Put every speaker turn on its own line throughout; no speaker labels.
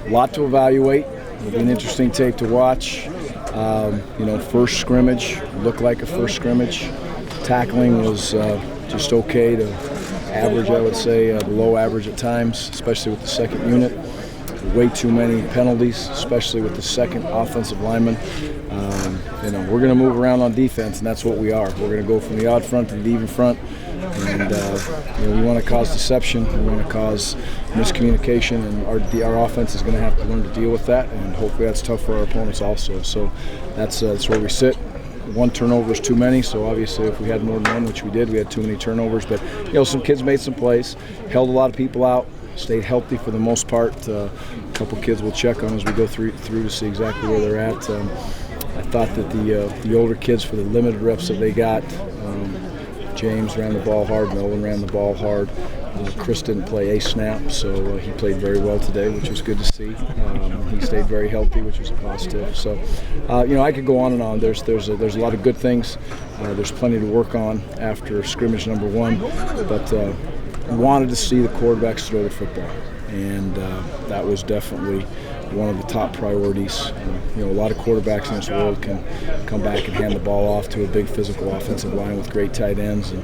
A lot to evaluate. It'll be an interesting tape to watch. First scrimmage looked like a first scrimmage. Tackling was just okay to average, I would say, below average at times, especially with the second unit. Way too many penalties, especially with the second offensive lineman. We're going to move around on defense, and that's what we are. We're going to go from the odd front to the even front, and we want to cause deception. We want to cause miscommunication, and our offense is going to have to learn to deal with that, and hopefully that's tough for our opponents also. So that's where we sit. One turnover is too many, so obviously if we had more than one, which we did, we had too many turnovers. But some kids made some plays, held a lot of people out, stayed healthy for the most part. A couple kids we'll check on as we go through to see exactly where they're at. I thought that the older kids, for the limited reps that they got, James ran the ball hard, Nolan ran the ball hard. Chris didn't play a snap, so he played very well today, which was good to see. He stayed very healthy, which was a positive. So, I could go on and on. There's a lot of good things. There's plenty to work on after scrimmage number one, but we wanted to see the quarterbacks throw the football, and that was definitely one of the top priorities. A lot of quarterbacks in this world can come back and hand the ball off to a big physical offensive line with great tight ends and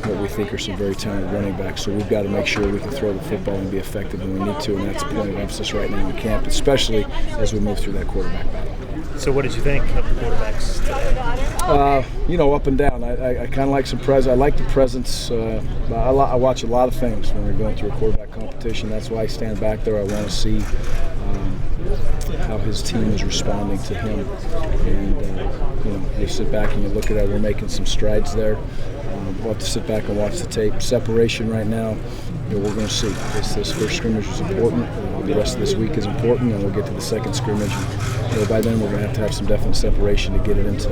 what we think are some very talented running backs. So we've got to make sure we can throw the football and be effective when we need to, and that's a point of emphasis right now in camp, especially as we move through that quarterback battle.
So what did you think of the quarterbacks today?
Up and down. I kind of like some presence. I like the presence. I watch a lot of things when we're going through a quarterback competition. That's why I stand back there. I want to see how his team is responding to him. And, you sit back and you look at it. We're making some strides there. We'll have to sit back and watch the tape. Separation right now, we're going to see. This first scrimmage is important. The rest of this week is important, and we'll get to the second scrimmage. By then, we're going to have some definite separation to get it into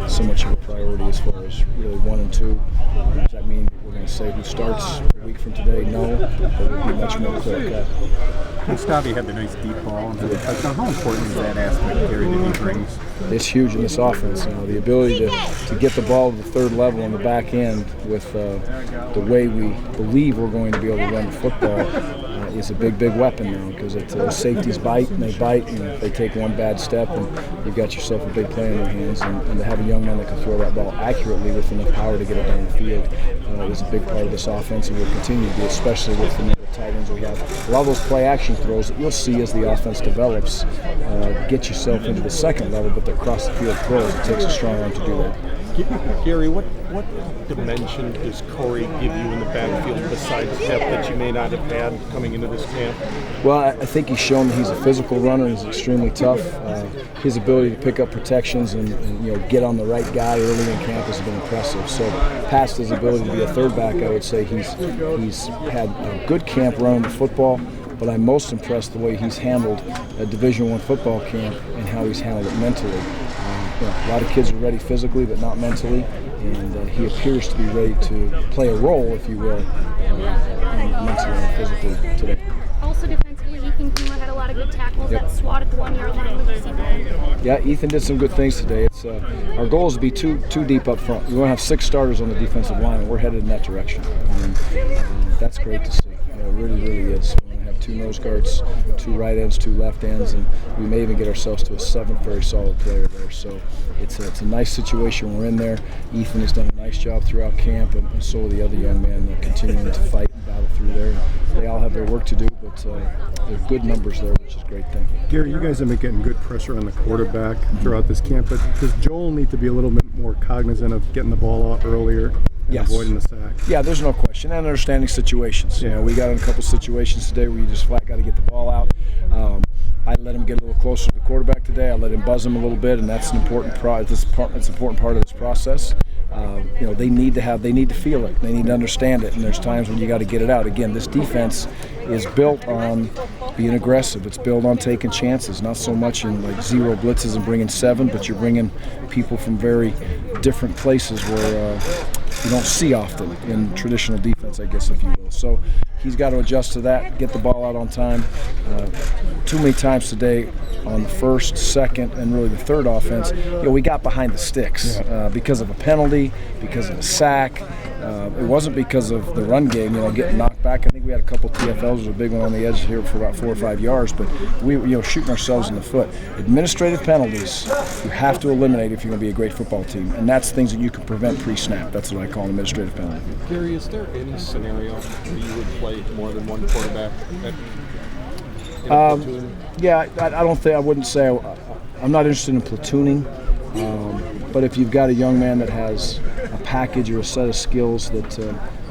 so much of a priority as far as really 1 and 2. Does that mean we're going to say who starts a week from today? No, but it will be much more clear cut.
Gustavi had the nice deep ball and the touchdown. How important is that aspect, Gary, that he brings?
It's huge in this offense. The ability to get the ball to the third level on the back end with the way we believe we're going to be able to run the football is a big weapon now, because safeties bite, and they bite, and if they take one bad step, and you've got yourself a big play in your hands. And to have a young man that can throw that ball accurately with enough power to get it down the field is a big part of this offense, and will continue to be, especially with the number of tight ends we have. A lot of those play-action throws that you'll see as the offense develops get yourself into the second level, but they're across-the-field throws. It takes a strong arm to do that.
Gary, what dimension does Corey give you in the backfield besides depth that you may not have had coming into this camp?
Well, I think he's shown that he's a physical runner. He's extremely tough. His ability to pick up protections and get on the right guy early in camp has been impressive. So past his ability to be a third back, I would say he's had a good camp running the football. But I'm most impressed the way he's handled a Division I football camp and how he's handled it mentally. A lot of kids are ready physically, but not mentally, and he appears to be ready to play a role, if you will, mentally and physically today.
Also defensively, Ethan Kuma had a lot of good tackles. That swat at the 1 yard line. What did you see there?
Yeah, Ethan did some good things today. It's our goal is to be too deep up front. We want to have 6 starters on the defensive line, and we're headed in that direction. And that's great to see. It really is. 2 nose guards, 2 right ends, 2 left ends, and we may even get ourselves to a 7th very solid player there. So it's a nice situation we're in there. Ethan has done a nice job throughout camp, and so will the other young men continuing to fight and battle through there. They all have their work to do, but they're good numbers there, which is a great thing.
Gary, you guys have been getting good pressure on the quarterback throughout this camp, but does Joel need to be a little bit more cognizant of getting the ball out earlier?
Yes.
Avoiding the sack.
Yeah, there's no question. And understanding situations. We got in a couple situations today where you just flat got to get the ball out. I let him get a little closer to the quarterback today. I let him buzz him a little bit, and that's an important it's an important part of this process. They need to feel it. They need to understand it, and there's times when you got to get it out. Again, this defense is built on being aggressive. It's built on taking chances, not so much in like 0 blitzes and bringing 7, but you're bringing people from very different places where you don't see often in traditional defense, I guess, if you will. So he's got to adjust to that, get the ball out on time. Too many times today on the first, second, and really the third offense, we got behind the sticks because of a penalty, because of a sack. It wasn't because of the run game, getting knocked back quarterback. I think we had a couple TFLs, was a big one on the edge here for about 4 or 5 yards, but we shooting ourselves in the foot. Administrative penalties you have to eliminate if you're going to be a great football team, and that's things that you can prevent pre-snap. That's what I call an administrative penalty.
Gary, is there any scenario where you would play more than one quarterback in a platoon?
Yeah, I wouldn't say I'm not interested in platooning. But if you've got a young man that has a package or a set of skills that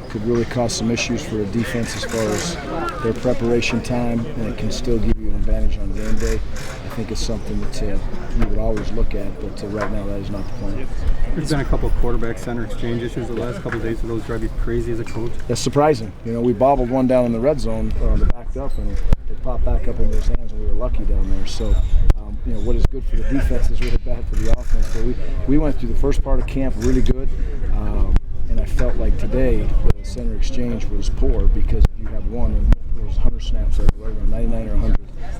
could really cause some issues for a defense as far as their preparation time, and it can still give you an advantage on game day, I think it's something that you would always look at, but right now that is not the plan.
There's been a couple of quarterback center exchange issues the last couple of days. Do those drive you crazy as a coach?
It's surprising. We bobbled one down in the red zone, the backed up, and it popped back up into his hands, and we were lucky down there. So, what is good for the defense is really bad for the offense. So we went through the first part of camp really good, and I felt like today the center exchange was poor because if you have one, and there was 100 snaps everywhere, 99 or 100,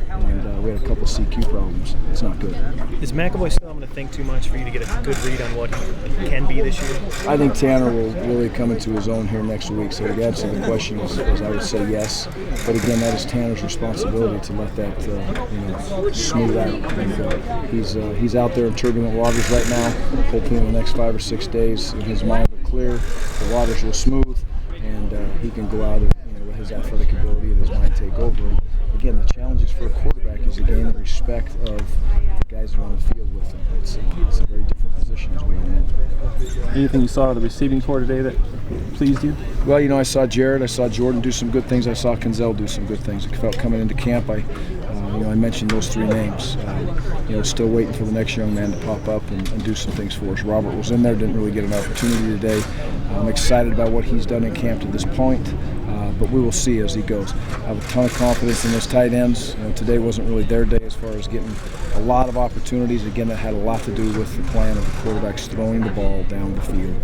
and we had a couple CQ problems. It's not good.
Is McAvoy still having to think too much for you to get a good read on what he can be this year?
I think Tanner will really come into his own here next week. So the answer to the question is I would say yes. But again, that is Tanner's responsibility to let that smooth out. And, he's out there in turbulent waters right now. Hopefully in the next 5 or 6 days, his mind will clear, the waters will smooth, and he can go out and let his athletic ability and his mind take over. And again, the challenges for a quarterback is to gain the respect of the guys who are on the field with him. It's a very different position, as we all know.
Anything you saw of the receiving corps today that pleased you?
Well, I saw Jared, I saw Jordan do some good things, I saw Kinzel do some good things. I felt coming into camp, I mentioned those 3 names. Still waiting for the next young man to pop up and do some things for us. Robert was in there, didn't really get an opportunity today. I'm excited about what he's done in camp to this point. But we will see as he goes. I have a ton of confidence in those tight ends. Today wasn't really their day as far as getting a lot of opportunities. Again, that had a lot to do with the plan of the quarterbacks throwing the ball down the field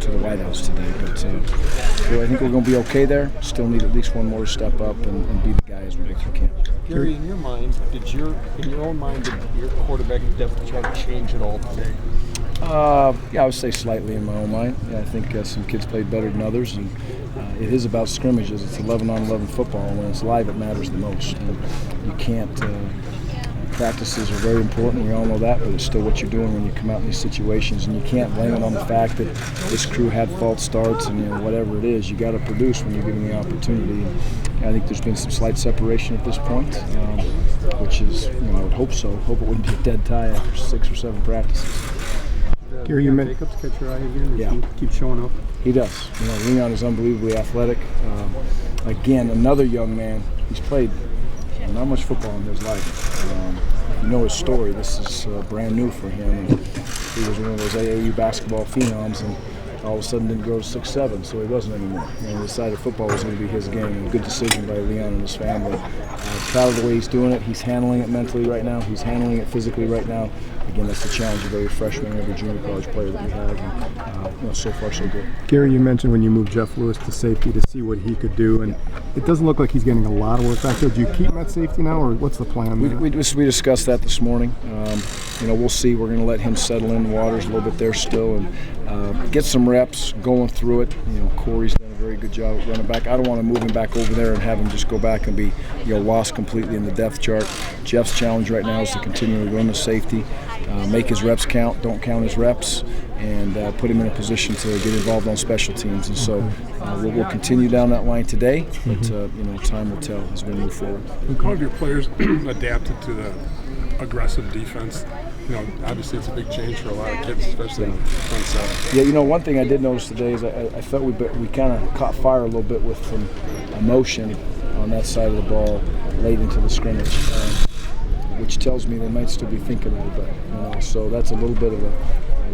to the White House today. But I think we're going to be okay there. Still need at least one more to step up and be the guy as we go through camp.
Gary, in your own mind, did your quarterback depth chart change at all today?
I would say slightly in my own mind. I think some kids played better than others, and it is about scrimmages. It's 11-on-11 football, and when it's live, it matters the most. And you can't. Practices are very important. We all know that, but it's still what you're doing when you come out in these situations, and you can't blame it on the fact that this crew had false starts and whatever it is. You got to produce when you're given the opportunity. And I think there's been some slight separation at this point, which is, I would hope so. Hope it wouldn't be a dead tie after 6 or 7 practices.
Gary, you mentioned Jacobs catch your eye again?
Yeah.
Keep showing up.
He does. Leon is unbelievably athletic. Again, another young man. He's played not much football in his life. You know his story. This is brand new for him. And he was one of those AAU basketball phenoms, and all of a sudden didn't go to 6'7", so he wasn't anymore. And he decided football was going to be his game. And a good decision by Leon and his family. Proud of the way he's doing it. He's handling it mentally right now. He's handling it physically right now. Again, that's the challenge of every freshman, every junior college player that we have. And, so far, so good.
Gary, you mentioned when you moved Jeff Lewis to safety to see what he could do, and it doesn't look like he's getting a lot of work back there. Do you keep him at safety now, or what's the plan?
We discussed that this morning. We'll see. We're going to let him settle in the waters a little bit there still and get some reps going through it. Corey's done a very good job at running back. I don't want to move him back over there and have him just go back and be lost completely in the depth chart. Jeff's challenge right now is to continue to run the safety, make his reps count, don't count his reps, and put him in a position to get involved on special teams. And so we'll continue down that line today, but time will tell as we move forward.
How have your players adapted to the aggressive defense? Obviously it's a big change for a lot of kids, especially in front seven.
Yeah, one thing I did notice today is I felt we kind of caught fire a little bit with some emotion on that side of the ball late into the scrimmage, which tells me they might still be thinking a little bit. So that's a little bit of a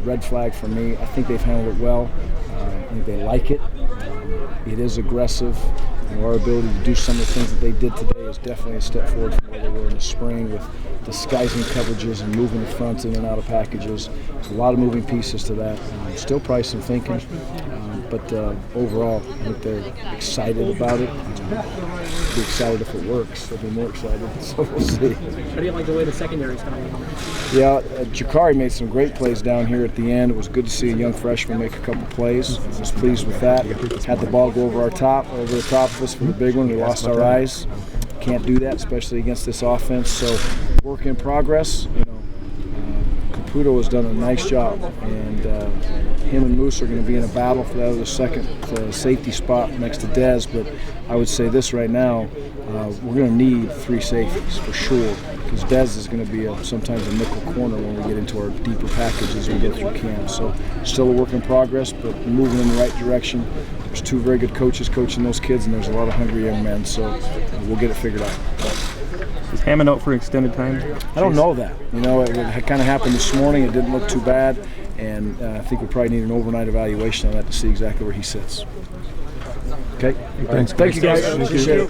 red flag for me. I think they've handled it well. I think they like it. It is aggressive. Our ability to do some of the things that they did today is definitely a step forward from where they were in the spring with disguising coverages and moving the front in and out of packages. There's a lot of moving pieces to that. Still probably some thinking, but overall, I think they're excited about it. be excited if it works. I'll be more excited, so we'll see.
How do you like the way the secondary's coming along?
Yeah, Jakari made some great plays down here at the end. It was good to see a young freshman make a couple plays. I was pleased with that. Had the ball go over the top of us for the big one. We lost our eyes. Can't do that, especially against this offense. So, work in progress. Caputo has done a nice job, and him and Moose are going to be in a battle for that other second safety spot next to Dez. But I would say this right now, we're going to need 3 safeties for sure, because Dez is going to be sometimes a nickel corner when we get into our deeper packages and we go through camp. So still a work in progress, but moving in the right direction. There's 2 very good coaches coaching those kids, and there's a lot of hungry young men. So we'll get it figured out.
Is Hammond out for extended time?
I don't know that. It kind of happened this morning. It didn't look too bad, and I think we probably need an overnight evaluation on that to see exactly where he sits. Okay?
Thanks.
Thank you, guys. Appreciate it.